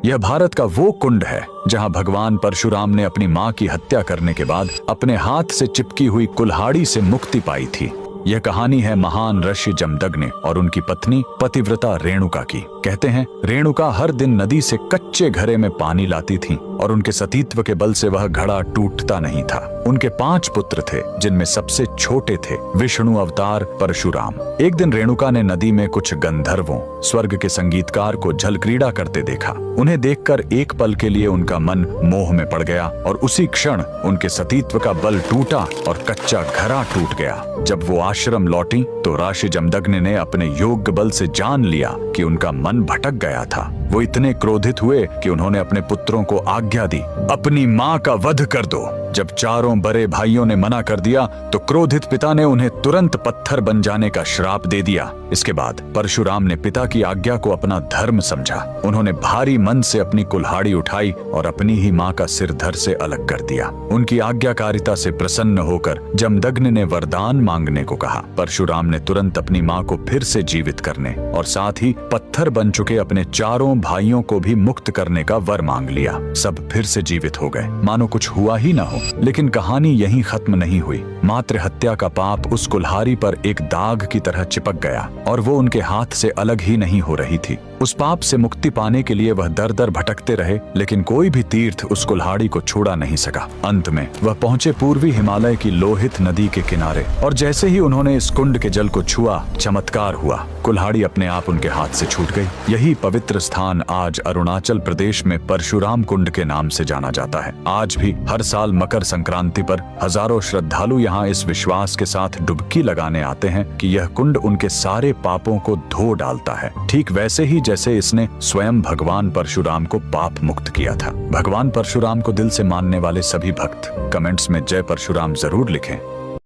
यह भारत का वो कुंड है जहां भगवान परशुराम ने अपनी मां की हत्या करने के बाद अपने हाथ से चिपकी हुई कुल्हाड़ी से मुक्ति पाई थी। यह कहानी है महान ऋषि जमदग्नि और उनकी पत्नी पतिव्रता रेणुका की। कहते हैं रेणुका हर दिन नदी से कच्चे घड़े में पानी लाती थी और उनके सतीत्व के बल से वह घड़ा टूटता नहीं था। उनके 5 पुत्र थे जिनमें सबसे छोटे थे विष्णु अवतार परशुराम। एक दिन रेणुका ने नदी में कुछ गंधर्वों स्वर्ग के संगीतकार को जल क्रीड़ा करते देखा। उन्हें देखकर एक पल के लिए उनका मन मोह में पड़ गया और उसी क्षण उनके सतीत्व का बल टूटा और कच्चा घड़ा टूट गया। जब वो आश्रम लौटी तो ऋषि जमदग्नि ने अपने योग्य बल से जान लिया कि उनका मन भटक गया था। वो इतने क्रोधित हुए कि उन्होंने अपने पुत्रों को आज्ञा दी, अपनी मां का वध कर दो। जब चारों बड़े भाइयों ने मना कर दिया तो क्रोधित पिता ने उन्हें तुरंत पत्थर बन जाने का श्राप दे दिया। इसके बाद परशुराम ने पिता की आज्ञा को अपना धर्म समझा। उन्होंने भारी मन से अपनी कुल्हाड़ी उठाई और अपनी ही मां का सिर धड़ से अलग कर दिया। उनकी आज्ञाकारिता से प्रसन्न होकर जमदग्नि ने वरदान मांगने को कहा। परशुराम ने तुरंत अपनी मां को फिर से जीवित करने और साथ ही पत्थर बन चुके अपने चारों भाइयों को भी मुक्त करने का वर मांग लिया। सब फिर से जीवित हो गए, मानो कुछ हुआ ही न हो। लेकिन कहानी यहीं खत्म नहीं हुई। मातृ हत्या का पाप उस कुल्हाड़ी पर एक दाग की तरह चिपक गया और वो उनके हाथ से अलग ही नहीं हो रही थी। उस पाप से मुक्ति पाने के लिए वह दर दर भटकते रहे, लेकिन कोई भी तीर्थ उस कुल्हाड़ी को छुड़ा नहीं सका। अंत में वह पहुंचे पूर्वी हिमालय की लोहित नदी के किनारे और जैसे ही उन्होंने इस कुंड के जल को छुआ, चमत्कार हुआ। कुल्हाड़ी अपने आप उनके हाथ से छूट गई। यही पवित्र स्थान आज अरुणाचल प्रदेश में परशुराम कुंड के नाम से जाना जाता है। आज भी हर साल मकर संक्रांति पर हजारों श्रद्धालु यहाँ इस विश्वास के साथ डुबकी लगाने आते हैं कि यह कुंड उनके सारे पापों को धो डालता है, ठीक वैसे ही जैसे इसने स्वयं भगवान परशुराम को पाप मुक्त किया था। भगवान परशुराम को दिल से मानने वाले सभी भक्त कमेंट्स में जय परशुराम जरूर लिखें।